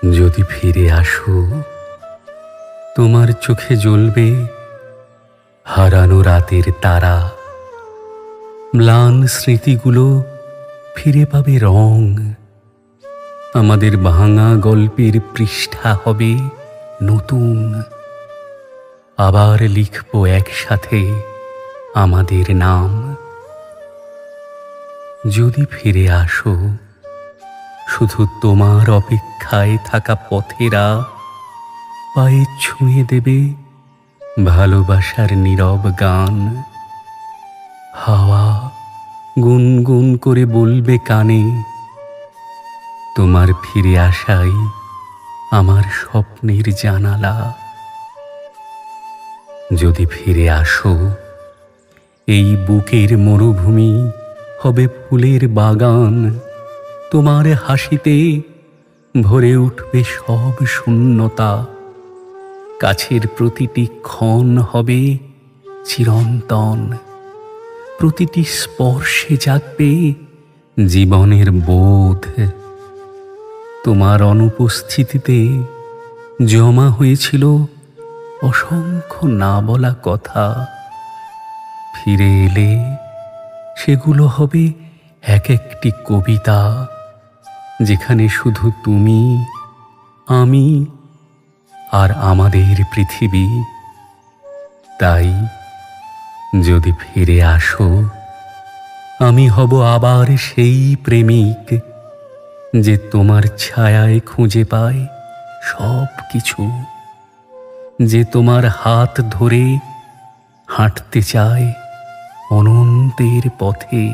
যদি ফিরে আসো, তোমার চোখে জ্বলবে হারানো রাতের তারা। ম্লান স্মৃতিগুলো ফিরে পাবে রং। আমাদের ভাঙা গল্পের পৃষ্ঠা হবে নতুন। আবার লিখব একসাথে আমাদের নাম। যদি ফিরে আসো, শুধু তোমার অপেক্ষায় থাকা পথেরা পায়ে ছুঁয়ে দেবে ভালোবাসার নীরব গান। হাওয়া গুনগুন করে বলবে কানে, তোমার ফিরে আসাই আমার স্বপ্নের জানালা। যদি ফিরে আসো, এই বুকের মরুভূমি হবে ফুলের বাগান। তোমার হাসিতে ভরে উঠবে সব শূন্যতা। কাছের প্রতিটি ক্ষণ হবে চিরন্তন। প্রতিটি স্পর্শে জাগবে জীবনের বোধ। তোমার অনুপস্থিতিতে জমা হয়েছিল অসংখ্য না বলা কথা। ফিরে এলে সেগুলো হবে এক একটি কবিতা, যেখানে শুধু তুমি, আমি আর আমাদের পৃথিবী। তাই যদি ফিরে আসো, আমি হব আবার সেই প্রেমিক যে তোমার ছায়ায় খুঁজে পায় সব কিছু, যে তোমার হাত ধরে হাঁটতে চায় অনন্তের পথে।